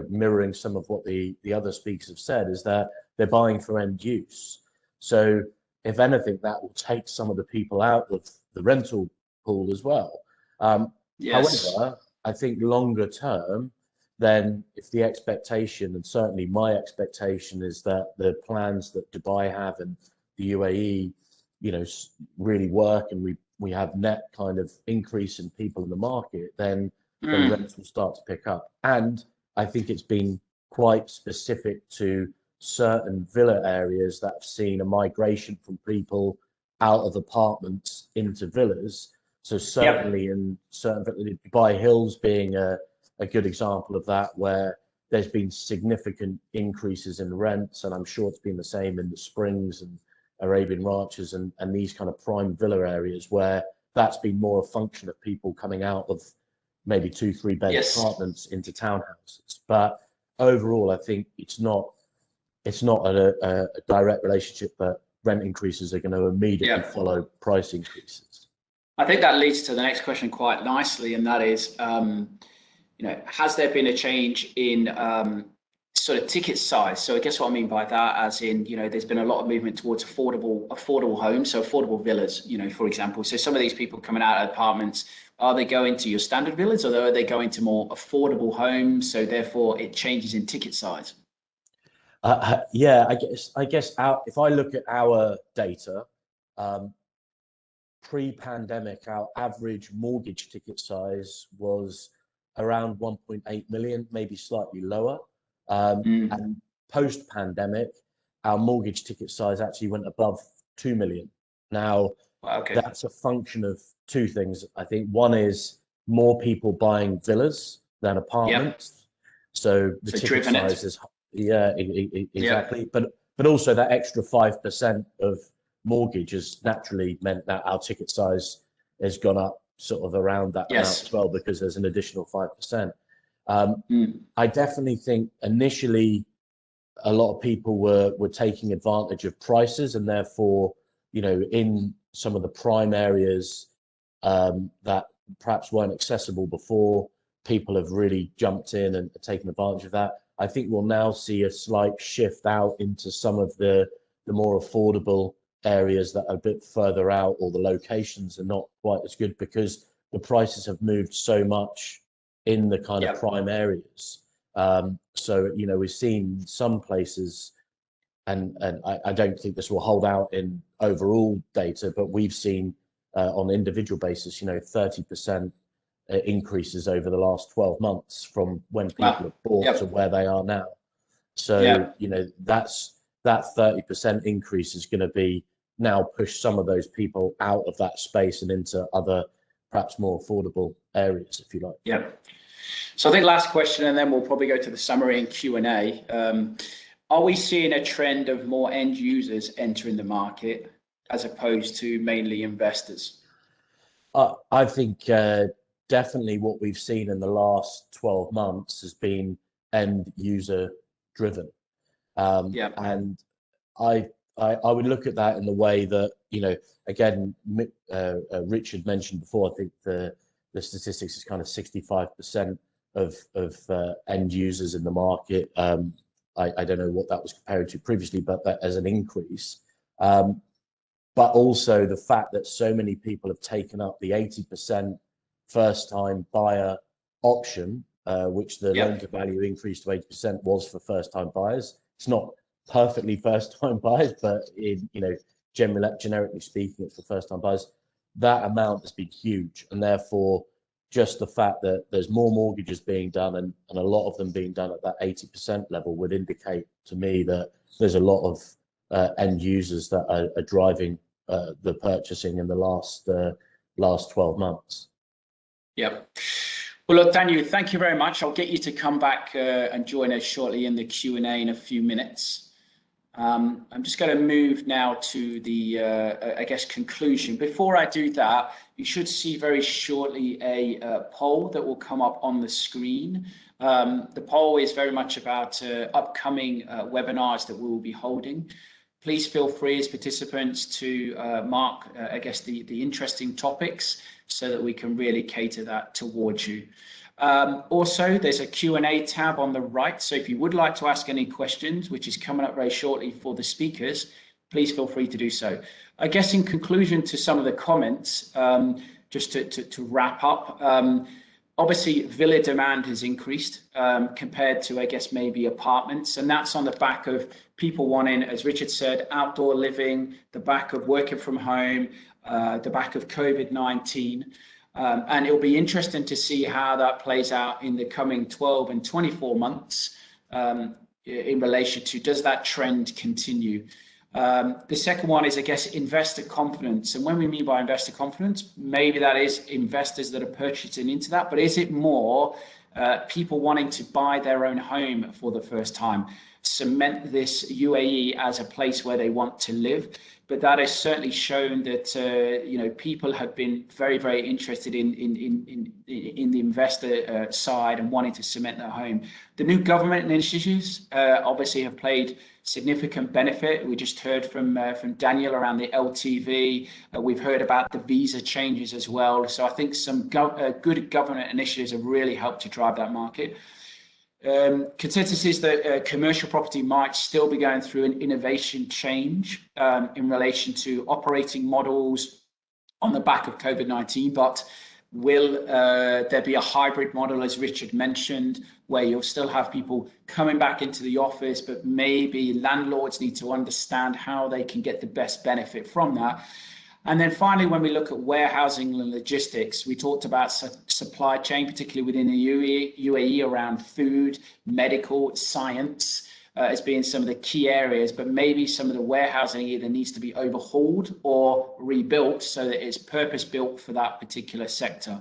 mirroring some of what the other speakers have said, is that they're buying for end use. So if anything, that will take some of the people out of the rental pool as well. Yes. However, I think longer term, then if the expectation, and certainly my expectation, is that the plans that Dubai have and the UAE, really work, and we have net kind of increase in people in the market, then rents will start to pick up. And I think it's been quite specific to certain villa areas that have seen a migration from people out of apartments into villas. So certainly in certain, Dubai Hills being a good example of that, where there's been significant increases in rents, and I'm sure it's been the same in the Springs and Arabian Ranches and these kind of prime villa areas, where that's been more a function of people coming out of maybe 2-3 bed apartments into townhouses. But overall, I think it's not a direct relationship that rent increases are going to immediately follow price increases. I think that leads to the next question quite nicely, and that is, has there been a change in sort of ticket size? So I guess what I mean by that, as in, there's been a lot of movement towards affordable homes, so affordable villas, for example. So some of these people coming out of apartments, are they going to your standard villas, or are they going to more affordable homes? So therefore, it changes in ticket size. Yeah, I guess if I look at our data, pre-pandemic, our average mortgage ticket size was around 1.8 million, maybe slightly lower. And post-pandemic, our mortgage ticket size actually went above 2 million. Now, that's a function of two things. I think one is more people buying villas than apartments. So the ticket size is, exactly. But also that extra 5% of mortgage has naturally meant that our ticket size has gone up sort of around that amount as well, because there's an additional 5%. I definitely think initially a lot of people were taking advantage of prices, and therefore, in some of the prime areas that perhaps weren't accessible before, people have really jumped in and taken advantage of that. I think we'll now see a slight shift out into some of the more affordable areas that are a bit further out, or the locations are not quite as good because the prices have moved so much in the kind of prime areas. So, we've seen some places, and I don't think this will hold out in overall data, but we've seen on an individual basis, 30% increases over the last 12 months from when people have bought to where they are now. So, that 30% increase is going to be now push some of those people out of that space and into other, perhaps more affordable areas, if you like. Yeah. So I think last question, and then we'll probably go to the summary and Q&A. Are we seeing a trend of more end users entering the market as opposed to mainly investors? I think definitely what we've seen in the last 12 months has been end user driven. And I would look at that in the way that, again, Richard mentioned before, I think the statistics is kind of 65% of end users in the market. I don't know what that was compared to previously, but that as an increase. But also the fact that so many people have taken up the 80% first-time buyer option, which the loan to value increase to 80% was for first-time buyers. It's not perfectly first-time buyers, but generically speaking, it's for first-time buyers. That amount has been huge, and therefore just the fact that there's more mortgages being done and a lot of them being done at that 80% level would indicate to me that there's a lot of end users that are driving the purchasing in the last 12 months. Yep. Well, look, Daniel, thank you very much. I'll get you to come back and join us shortly in the Q&A in a few minutes. I'm just going to move now to the, I guess, conclusion. Before I do that, you should see very shortly a poll that will come up on the screen. The poll is very much about upcoming webinars that we will be holding. Please feel free as participants to mark, I guess, the interesting topics so that we can really cater that towards you. Also, there's a Q&A tab on the right. So if you would like to ask any questions, which is coming up very shortly for the speakers, please feel free to do so. I guess in conclusion to some of the comments, just to wrap up, obviously villa demand has increased compared to, I guess, maybe apartments. And that's on the back of people wanting, as Richard said, outdoor living, the back of working from home, the back of COVID-19. And it'll be interesting to see how that plays out in the coming 12 and 24 months in relation to, does that trend continue? The second one is, I guess, investor confidence. And when we mean by investor confidence, maybe that is investors that are purchasing into that, but is it more people wanting to buy their own home for the first time, cement this UAE as a place where they want to live? But that has certainly shown that people have been very, very interested in the investor side and wanting to cement their home. The new government initiatives obviously have played significant benefit. We just heard from Daniel around the LTV. We've heard about the visa changes as well. So I think some good government initiatives have really helped to drive that market. Consensus is that commercial property might still be going through an innovation change in relation to operating models on the back of COVID-19, but will there be a hybrid model, as Richard mentioned, where you'll still have people coming back into the office, but maybe landlords need to understand how they can get the best benefit from that. And then finally, when we look at warehousing and logistics, we talked about supply chain, particularly within the UAE around food, medical, science as being some of the key areas, but maybe some of the warehousing either needs to be overhauled or rebuilt so that it's purpose built for that particular sector.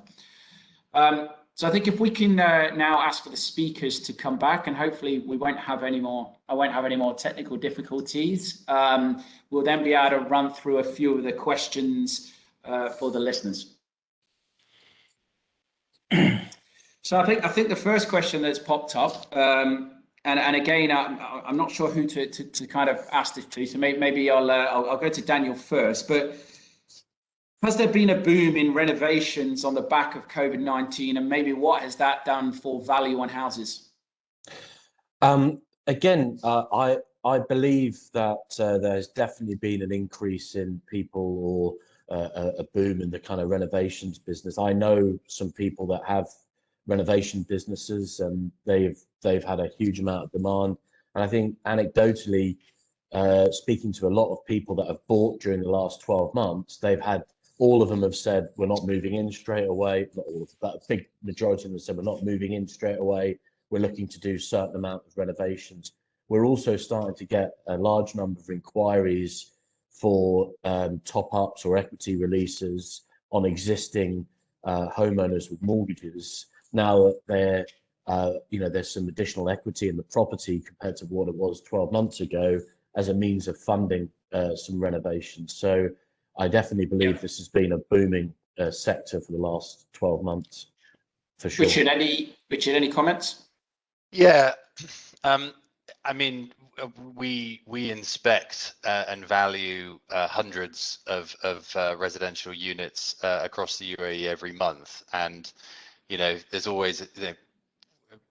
So I think if we can now ask for the speakers to come back, and hopefully we won't have any more, I won't have any more technical difficulties. We'll then be able to run through a few of the questions for the listeners. So I think the first question that's popped up, and again, I'm not sure who to kind of ask this to, so maybe I'll go to Daniel first, but has there been a boom in renovations on the back of COVID-19, and maybe what has that done for value on houses? Again, I believe that there's definitely been an increase in people, or a boom in the kind of renovations business. I know some people that have renovation businesses, and they've had a huge amount of demand. And I think anecdotally, speaking to a lot of people that have bought during the last 12 months, all of them have said, we're not moving in straight away. Not all of them, but a big majority of them said, we're not moving in straight away. We're looking to do a certain amount of renovations. We're also starting to get a large number of inquiries for top-ups or equity releases on existing homeowners with mortgages. Now that there's some additional equity in the property compared to what it was 12 months ago as a means of funding some renovations. So I definitely believe this has been a booming sector for the last 12 months, for sure. Richard, any comments? Yeah, I mean, we inspect and value hundreds of residential units across the UAE every month, and there's always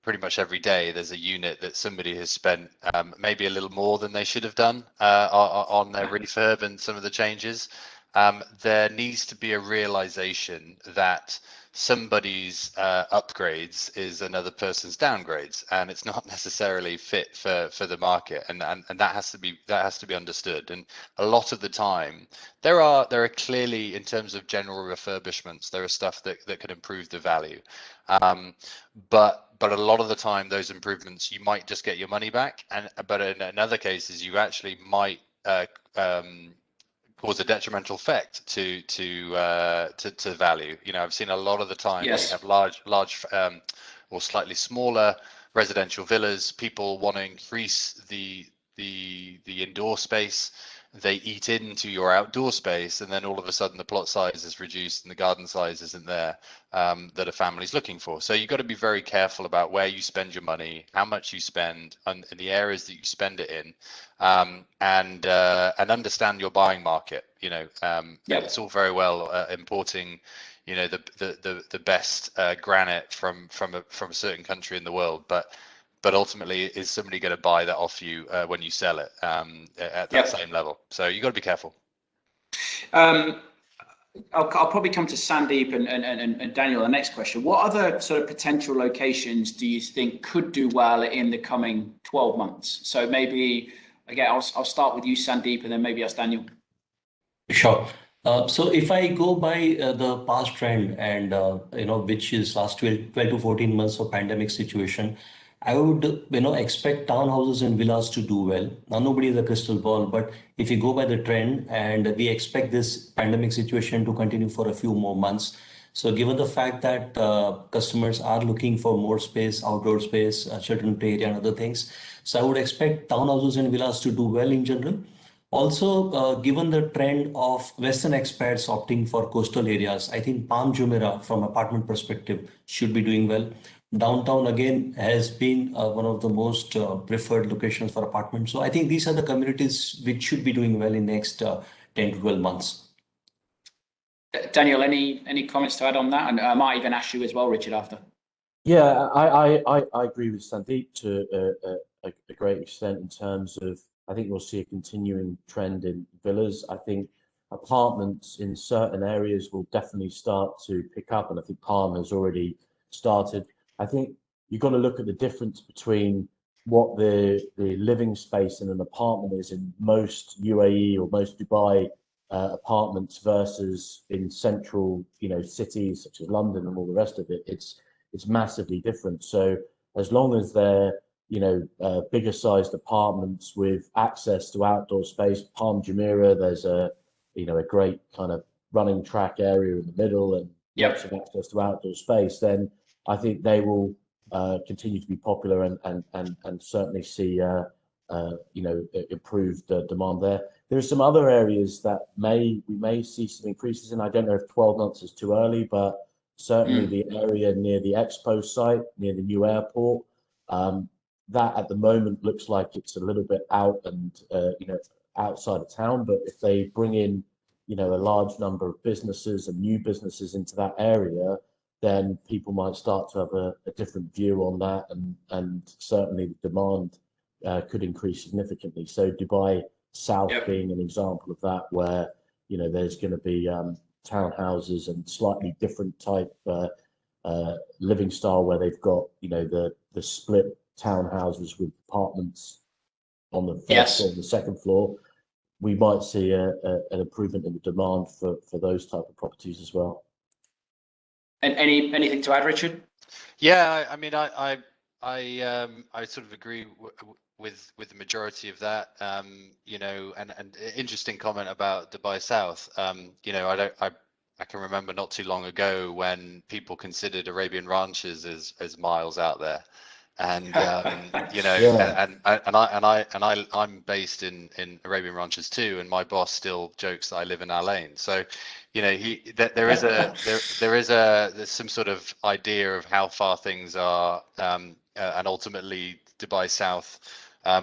pretty much every day there's a unit that somebody has spent maybe a little more than they should have done on their refurb and some of the changes. There needs to be a realization that somebody's upgrades is another person's downgrades, and it's not necessarily fit for the market, and that has to be understood. And a lot of the time there are clearly, in terms of general refurbishments, there are stuff that can improve the value, but a lot of the time those improvements you might just get your money back, but in other cases you actually might cause a detrimental effect to value. I've seen a lot of the time we have large or slightly smaller residential villas, people want to increase the indoor space. They eat into your outdoor space, and then all of a sudden the plot size is reduced and the garden size isn't there that a family's looking for. So you've got to be very careful about where you spend your money, how much you spend, and in the areas that you spend it in, and understand your buying market. It's all very well importing the best granite from a certain country in the world, but ultimately, is somebody going to buy that off you when you sell it at that same level? So you got to be careful. I'll probably come to Sandeep and Daniel. The next question: what other sort of potential locations do you think could do well in the coming 12 months? So maybe again, I'll start with you, Sandeep, and then maybe ask Daniel. Sure. So if I go by the past trend and which is last 12 to 14 months of pandemic situation, I would expect townhouses and villas to do well. Now nobody has a crystal ball, but if you go by the trend and we expect this pandemic situation to continue for a few more months. So given the fact that customers are looking for more space, outdoor space, children play area and other things, so I would expect townhouses and villas to do well in general. Also, given the trend of Western expats opting for coastal areas, I think Palm Jumeirah, from apartment perspective, should be doing well. Downtown again has been one of the most preferred locations for apartments. So I think these are the communities which should be doing well in next 10 to 12 months. Daniel, any comments to add on that? And I might even ask you as well, Richard, after. Yeah, I agree with Sandeep to a great extent in terms of, I think we'll see a continuing trend in villas. I think apartments in certain areas will definitely start to pick up, and I think Palm has already started. I think you've got to look at the difference between what the living space in an apartment is in most UAE or most Dubai apartments versus in central, cities such as London and all the rest of it. It's massively different. So as long as they're bigger sized apartments with access to outdoor space, Palm Jumeirah, there's a great kind of running track area in the middle and lots of access to outdoor space, then I think they will continue to be popular and certainly see improved demand there. There are some other areas that we may see some increases in. I don't know if 12 months is too early, but certainly the area near the Expo site, near the new airport, that at the moment looks like it's a little bit out and outside of town. But if they bring in a large number of businesses and new businesses into that area, then people might start to have a different view on that, and certainly the demand could increase significantly. So Dubai South being an example of that, where there's going to be townhouses and slightly different type living style, where they've got the split townhouses with apartments on the first floor and the second floor. We might see an improvement in the demand for those type of properties as well. And anything to add, Richard? Yeah, I mean, I sort of agree with the majority of that. And interesting comment about Dubai South. I can remember not too long ago when people considered Arabian ranches as miles out there. And I'm based in Arabian ranches too, and my boss still jokes that I live in our lane. So, there's some sort of idea of how far things are, and ultimately Dubai South,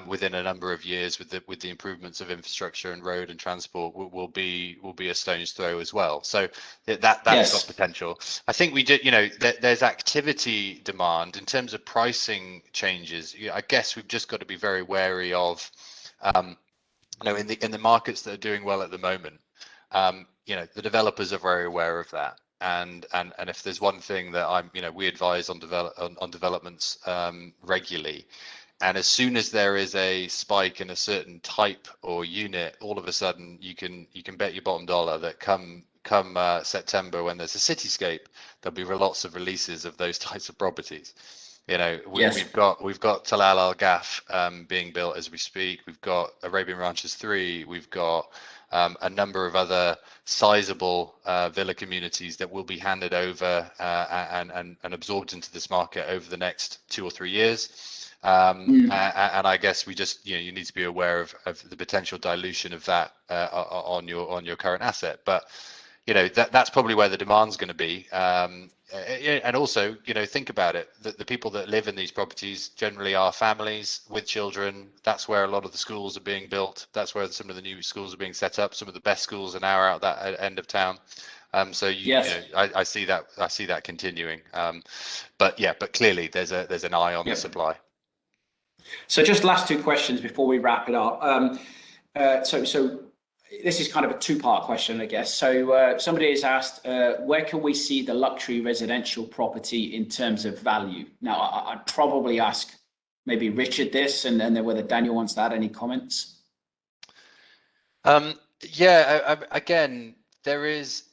within a number of years, with the improvements of infrastructure and road and transport, will be a stone's throw as well. So that's got potential. I think we did. There's activity demand in terms of pricing changes. I guess we've just got to be very wary of, in the markets that are doing well at the moment. The developers are very aware of that. And if there's one thing that we advise on developments regularly. And as soon as there is a spike in a certain type or unit, all of a sudden you can bet your bottom dollar that come September, when there's a cityscape, there'll be lots of releases of those types of properties. We've got Talal Al Gaf being built as we speak. We've got Arabian Ranches 3. We've got a number of other sizable villa communities that will be handed over and absorbed into this market over the next 2 or 3 years. And I guess we just you need to be aware of the potential dilution of that on your current asset. But that's probably where the demand's going to be. And also, think about it, the people that live in these properties generally are families with children. That's where a lot of the schools are being built. That's where some of the new schools are being set up. Some of the best schools are now out that end of town. So I see that continuing. But clearly there's an eye on the supply. So just last two questions before we wrap it up. So this is kind of a two-part question, I guess. So somebody has asked, where can we see the luxury residential property in terms of value? Now, I'd probably ask maybe Richard this, and then whether Daniel wants to add any comments. Again, there's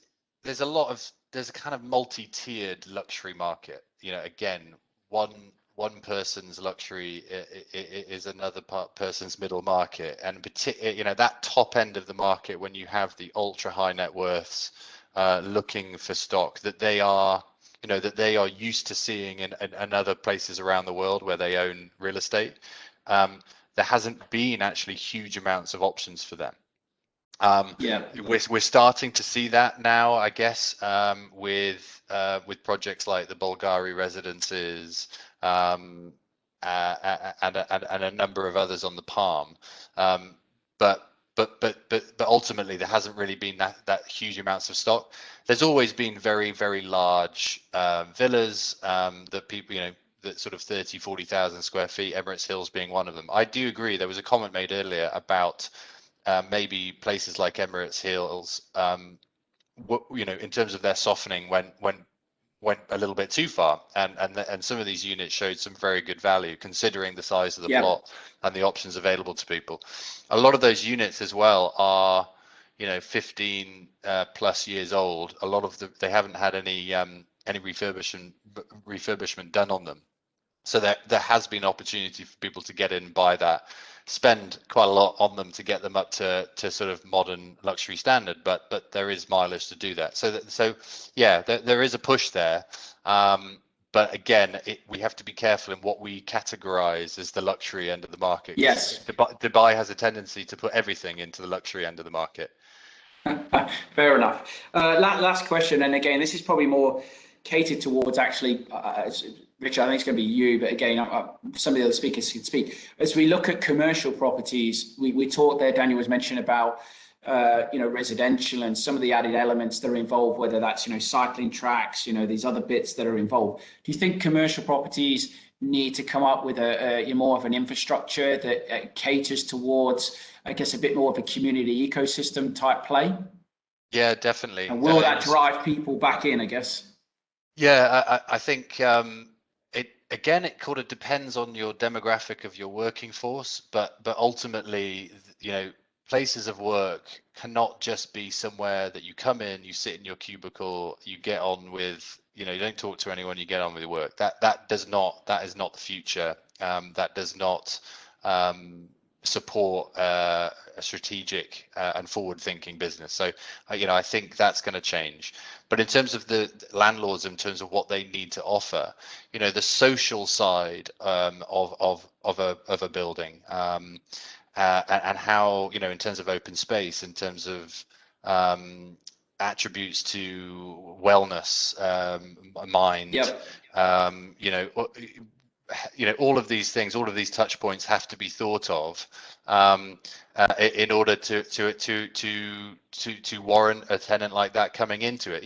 a kind of multi-tiered luxury market. Again, one person's luxury is another person's middle market, and that top end of the market, when you have the ultra high net worths looking for stock that they are used to seeing in other places around the world where they own real estate, there hasn't been actually huge amounts of options for them. We're starting to see that now, I guess, with projects like the Bulgari residences, and a number of others on the Palm, but ultimately there hasn't really been that huge amounts of stock. There's always been very, very large villas that people, that sort of 30,000-40,000 square feet, Emirates Hills being one of them. I do agree. There was a comment made earlier about maybe places like Emirates Hills, in terms of their softening went a little bit too far, and some of these units showed some very good value considering the size of the plot and the options available to people. A lot of those units as well are 15 plus years old. A lot of them, they haven't had any refurbishment done on them, so there has been opportunity for people to get in and buy that, spend quite a lot on them to get them up to sort of modern luxury standard, but there is mileage to do that. So there is a push there, but again, we have to be careful in what we categorize as the luxury end of the market. Yes, Dubai has a tendency to put everything into the luxury end of the market. Fair enough. Last question, and again, this is probably more catered towards actually, Richard, I think it's going to be you, but again, some of the other speakers can speak. As we look at commercial properties, we talked there, Daniel was mentioning about, residential and some of the added elements that are involved, whether that's, cycling tracks, these other bits that are involved. Do you think commercial properties need to come up with a more of an infrastructure that caters towards, I guess, a bit more of a community ecosystem type play? Yeah, definitely. And will that drive people back in, I guess? Yeah, I think it kind of depends on your demographic of your working force, but ultimately, places of work cannot just be somewhere that you come in, you sit in your cubicle, you get on with, you don't talk to anyone, you get on with your work. That is not the future. That does not support a strategic and forward-thinking business. So, I think that's going to change. But in terms of the landlords, in terms of what they need to offer, the social side of a building, and how, in terms of open space, in terms of attributes to wellness, mind, all of these things, all of these touch points have to be thought of in order to warrant a tenant like that coming into it.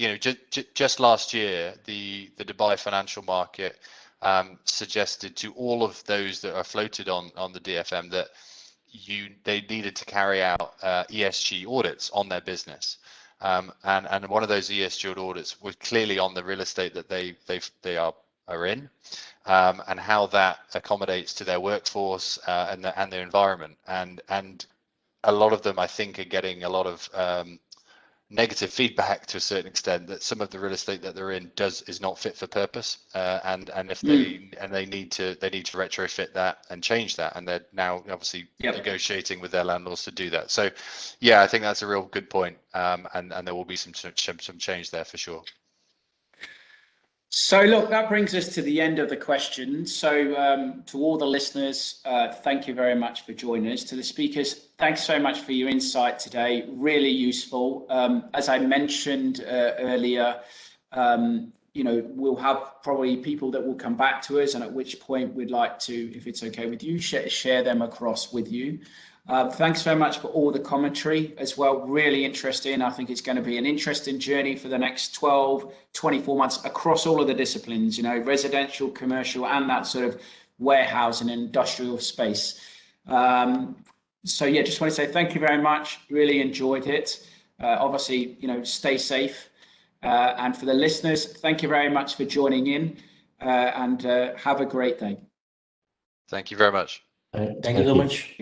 Just last year, the Dubai financial market suggested to all of those that are floated on the DFM that they needed to carry out ESG audits on their business. And one of those ESG audits was clearly on the real estate that they are in, and how that accommodates to their workforce and their environment. And a lot of them, I think, are getting a lot of negative feedback to a certain extent that some of the real estate that they're in is not fit for purpose, and if they need to retrofit that and change that, and they're now obviously negotiating with their landlords to do that. So yeah, I think that's a real good point, and there will be some change there for sure. So look, that brings us to the end of the questions. So to all the listeners, thank you very much for joining us. To the speakers, thanks so much for your insight today. Really useful. As I mentioned earlier, we'll have probably people that will come back to us, and at which point we'd like to, if it's okay with you, share them across with you. Thanks very much for all the commentary as well. Really interesting. I think it's going to be an interesting journey for the next 12, 24 months across all of the disciplines, residential, commercial, and that sort of warehousing and industrial space. So yeah, just want to say thank you very much. Really enjoyed it. Obviously, stay safe. And for the listeners, thank you very much for joining in, and have a great day. Thank you very much. Thank you so much.